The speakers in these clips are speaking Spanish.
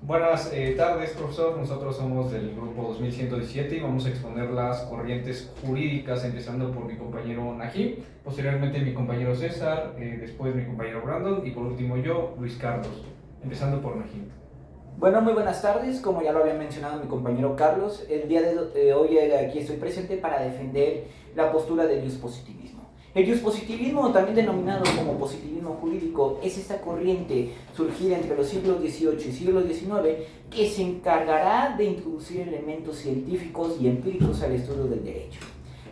Buenas tardes, profesor. Nosotros somos del grupo 2117 y vamos a exponer las corrientes jurídicas, empezando por mi compañero Najim, posteriormente mi compañero César, después mi compañero Brandon y por último yo, Luis Carlos. Empezando por Najim. Bueno, muy buenas tardes. Como ya lo había mencionado mi compañero Carlos, el día de hoy aquí estoy presente para defender la postura del positivismo. El positivismo, también denominado como positivismo jurídico, es esta corriente surgida entre los siglos XVIII y siglo XIX que se encargará de introducir elementos científicos y empíricos al estudio del derecho.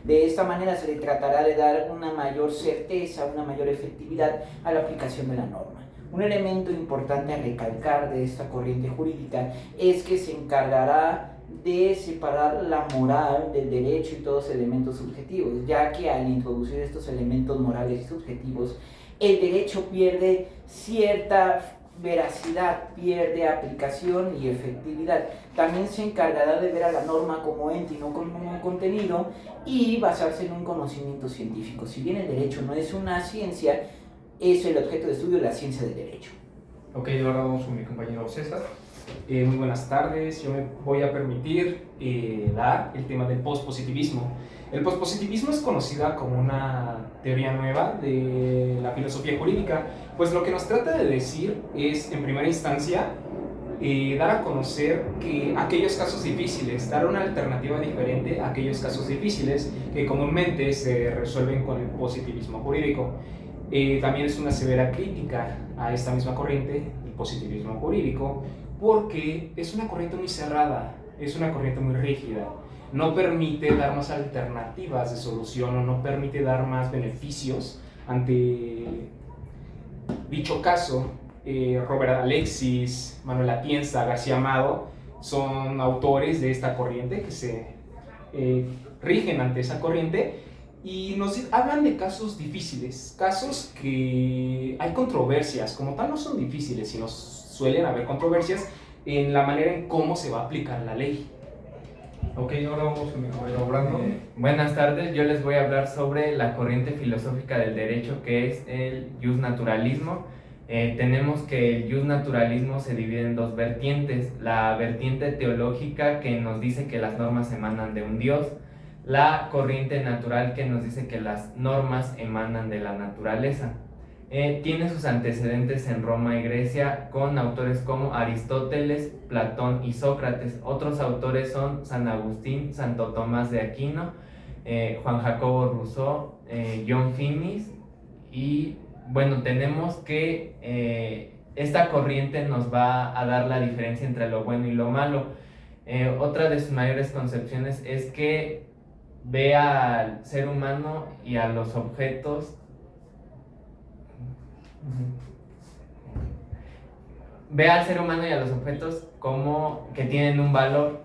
De esta manera se le tratará de dar una mayor certeza, una mayor efectividad a la aplicación de la norma. Un elemento importante a recalcar de esta corriente jurídica es que se encargará de separar la moral del derecho y todos los elementos subjetivos, ya que al introducir estos elementos morales y subjetivos, el derecho pierde cierta veracidad, pierde aplicación y efectividad. También se encargará de ver a la norma como ente y no como un contenido y basarse en un conocimiento científico. Si bien el derecho no es una ciencia, es el objeto de estudio de la ciencia del derecho. Ok, ahora vamos con mi compañero César. Muy buenas tardes. Yo me voy a permitir dar el tema del pospositivismo. El pospositivismo es conocida como una teoría nueva de la filosofía jurídica, pues lo que nos trata de decir es, en primera instancia, dar a conocer que aquellos casos difíciles, dar una alternativa diferente a aquellos casos difíciles que comúnmente se resuelven con el positivismo jurídico. También es una severa crítica a esta misma corriente, el positivismo jurídico, porque es una corriente muy cerrada, es una corriente muy rígida, no permite dar más alternativas de solución o no permite dar más beneficios ante dicho caso. Robert Alexis, Manuel Atienza, García Amado son autores de esta corriente que se rigen ante esa corriente y nos hablan de casos difíciles, casos que hay controversias, como tal no son difíciles, sino suelen haber controversias en la manera en cómo se va a aplicar la ley. Ok, ahora vamos con mi compañero Brandon. Buenas tardes, yo les voy a hablar sobre la corriente filosófica del derecho que es el justnaturalismo. Tenemos que el justnaturalismo se divide en dos vertientes: la vertiente teológica, que nos dice que las normas emanan de un Dios; la corriente natural, que nos dice que las normas emanan de la naturaleza. Tiene sus antecedentes en Roma y Grecia con autores como Aristóteles, Platón y Sócrates. Otros autores son San Agustín, Santo Tomás de Aquino, Juan Jacobo Rousseau, John Finnis. Y bueno, tenemos que esta corriente nos va a dar la diferencia entre lo bueno y lo malo. Otra de sus mayores concepciones es que ve al ser humano y a los objetos como que tienen un valor.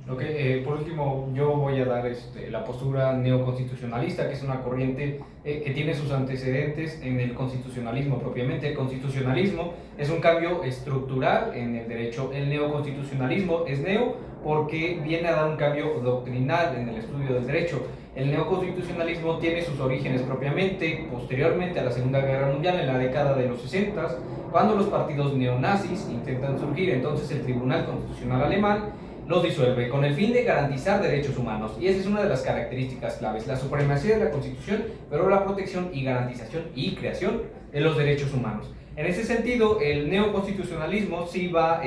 Ok, por último yo voy a dar la postura neoconstitucionalista, que es una corriente que tiene sus antecedentes en el constitucionalismo propiamente. El constitucionalismo es un cambio estructural en el derecho. El neoconstitucionalismo es neo porque viene a dar un cambio doctrinal en el estudio del derecho. El neoconstitucionalismo tiene sus orígenes propiamente posteriormente a la Segunda Guerra Mundial, en la década de los 60, cuando los partidos neonazis intentan surgir. Entonces el Tribunal Constitucional alemán los disuelve con el fin de garantizar derechos humanos, y esa es una de las características claves: la supremacía de la Constitución, pero la protección y garantización y creación de los derechos humanos. En ese sentido, el neoconstitucionalismo sí va a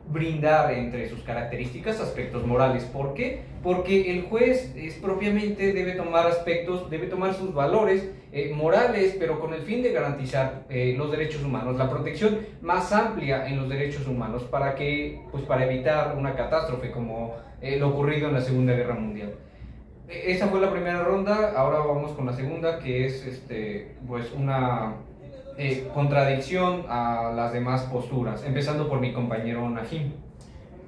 brindar entre sus características aspectos morales. ¿Por qué? Porque el juez propiamente debe tomar sus valores morales, pero con el fin de garantizar los derechos humanos, la protección más amplia en los derechos humanos, para evitar una catástrofe como lo ocurrido en la Segunda Guerra Mundial. Esa fue la primera ronda. Ahora vamos con la segunda, que es una contradicción a las demás posturas, empezando por mi compañero Najim.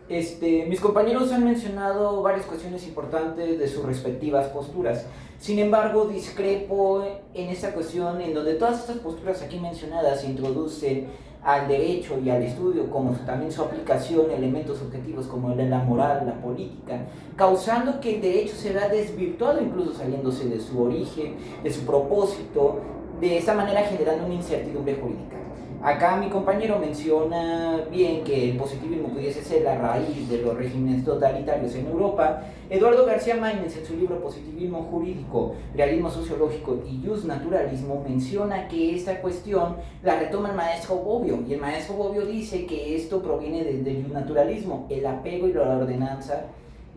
Mis compañeros han mencionado varias cuestiones importantes de sus respectivas posturas. Sin embargo, discrepo en esta cuestión en donde todas estas posturas aquí mencionadas se introducen al derecho y al estudio, como también su aplicación, elementos objetivos como el de la moral, la política, causando que el derecho se vea desvirtuado, incluso saliéndose de su origen, de su propósito, de esta manera generando una incertidumbre jurídica. Acá mi compañero menciona bien que el positivismo pudiese ser la raíz de los regímenes totalitarios en Europa. Eduardo García Maínez, en su libro Positivismo Jurídico, Realismo Sociológico y Justnaturalismo, menciona que esta cuestión la retoma el maestro Bobbio, y el maestro Bobbio dice que esto proviene del justnaturalismo, el apego y la ordenanza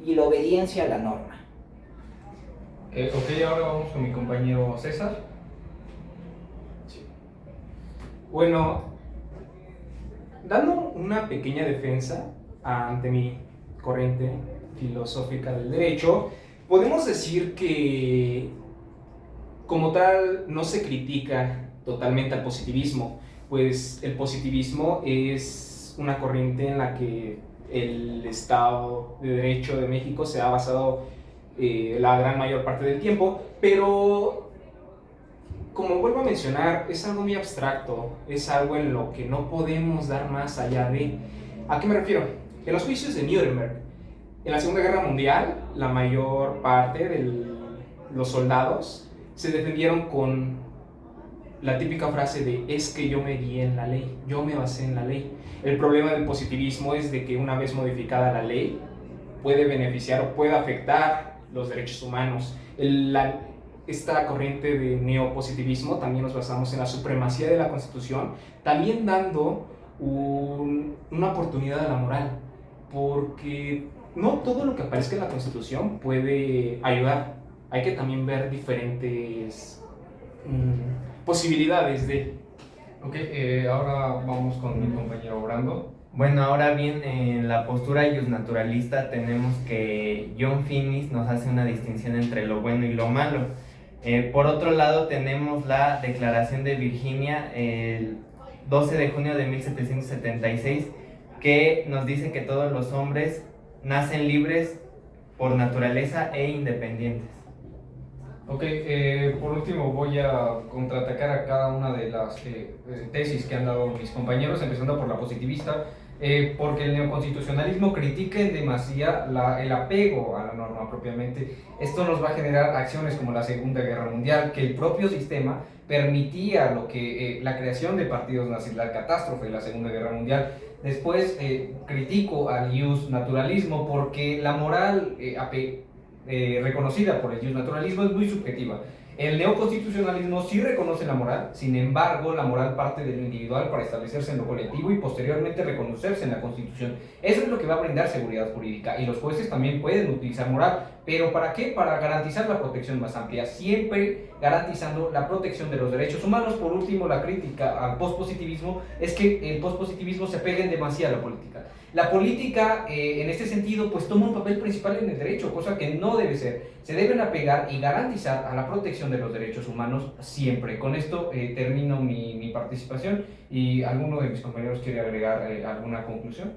y la obediencia a la norma. Ok, ahora vamos con mi compañero César. Bueno, dando una pequeña defensa ante mi corriente filosófica del derecho, podemos decir que como tal no se critica totalmente al positivismo, pues el positivismo es una corriente en la que el Estado de Derecho de México se ha basado la gran mayor parte del tiempo, pero como vuelvo a mencionar, es algo muy abstracto, es algo en lo que no podemos dar más allá de... ¿A qué me refiero? En los juicios de Nuremberg, en la Segunda Guerra Mundial, la mayor parte de los soldados se defendieron con la típica frase de es que yo me guié en la ley, yo me basé en la ley. El problema del positivismo es de que una vez modificada la ley, puede beneficiar o puede afectar los derechos humanos. Esta corriente de neopositivismo también nos basamos en la supremacía de la Constitución, también dando una oportunidad a la moral, porque no todo lo que aparezca en la Constitución puede ayudar, hay que también ver diferentes posibilidades de... Ok, ahora vamos con mi compañero Brando. Bueno, ahora bien, en la postura justnaturalista tenemos que John Finnis nos hace una distinción entre lo bueno y lo malo. Por otro lado, tenemos la Declaración de Virginia el 12 de junio de 1776, que nos dice que todos los hombres nacen libres por naturaleza e independientes. Ok, por último voy a contraatacar a cada una de las tesis que han dado mis compañeros, empezando por la positivista, porque el neoconstitucionalismo critica en demasía el apego a la norma propiamente. Esto nos va a generar acciones como la Segunda Guerra Mundial, que el propio sistema permitía la creación de partidos nazis, la catástrofe de la Segunda Guerra Mundial. Después critico al justnaturalismo porque la moral reconocida por el justnaturalismo es muy subjetiva. El neoconstitucionalismo sí reconoce la moral, sin embargo, la moral parte de lo individual para establecerse en lo colectivo y posteriormente reconocerse en la Constitución. Eso es lo que va a brindar seguridad jurídica, y los jueces también pueden utilizar moral, pero ¿para qué? Para garantizar la protección más amplia, siempre garantizando la protección de los derechos humanos. Por último, la crítica al pospositivismo es que el pospositivismo se apega en demasía a la política. La política, en este sentido, pues toma un papel principal en el derecho, cosa que no debe ser. Se deben apegar y garantizar a la protección de los derechos humanos siempre. Con esto termino mi participación, y alguno de mis compañeros quiere agregar alguna conclusión.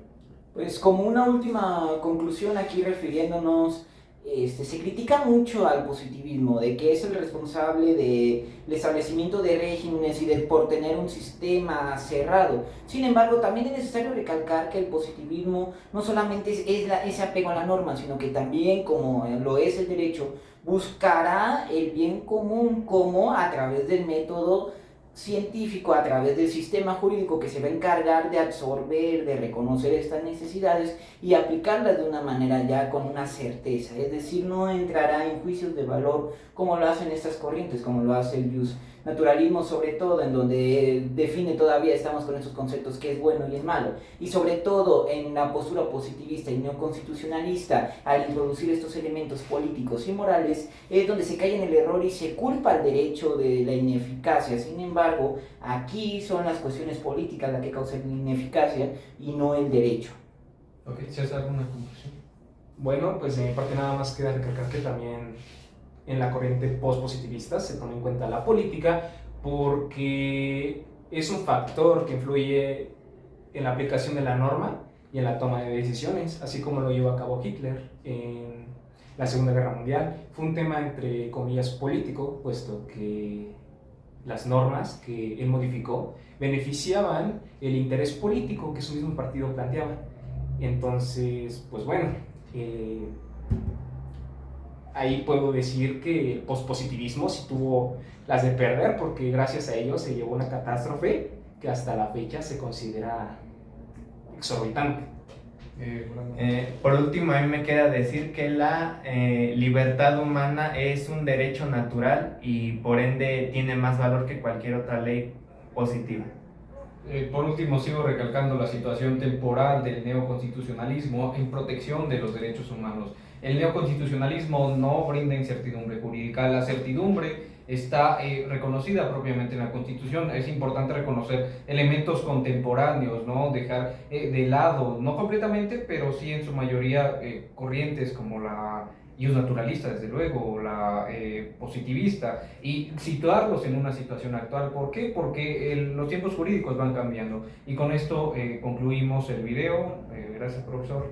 Pues como una última conclusión aquí refiriéndonos, se critica mucho al positivismo, de que es el responsable del establecimiento de regímenes y de por tener un sistema cerrado. Sin embargo, también es necesario recalcar que el positivismo no solamente es ese apego a la norma, sino que también, como lo es el derecho, buscará el bien común, como a través del método científico, a través del sistema jurídico que se va a encargar de absorber, de reconocer estas necesidades y aplicarlas de una manera ya con una certeza. Es decir, no entrará en juicios de valor como lo hacen estas corrientes, como lo hace el justnaturalismo, sobre todo, en donde define todavía, estamos con esos conceptos, que es bueno y es malo, y sobre todo en la postura positivista y neoconstitucionalista, al introducir estos elementos políticos y morales, es donde se cae en el error y se culpa al derecho de la ineficacia. Sin embargo, aquí son las cuestiones políticas las que causan la ineficacia y no el derecho. Ok, ¿se hace alguna conclusión? Bueno, pues de mi parte nada más queda recalcar que también en la corriente postpositivista se toma en cuenta la política, porque es un factor que influye en la aplicación de la norma y en la toma de decisiones, así como lo llevó a cabo Hitler en la Segunda Guerra Mundial. Fue un tema entre comillas político, puesto que las normas que él modificó beneficiaban el interés político que su mismo partido planteaba. Entonces, pues bueno, ahí puedo decir que el pospositivismo sí tuvo las de perder, porque gracias a ello se llevó una catástrofe que hasta la fecha se considera exorbitante. Por último, a mí me queda decir que la libertad humana es un derecho natural y por ende tiene más valor que cualquier otra ley positiva. Por último, sigo recalcando la situación temporal del neoconstitucionalismo en protección de los derechos humanos. El neoconstitucionalismo no brinda incertidumbre jurídica, la certidumbre está reconocida propiamente en la Constitución. Es importante reconocer elementos contemporáneos, ¿no? Dejar de lado, no completamente, pero sí en su mayoría corrientes como la ius naturalista, desde luego, o la positivista, y situarlos en una situación actual. ¿Por qué? Porque los tiempos jurídicos van cambiando. Y con esto concluimos el video. Gracias, profesor.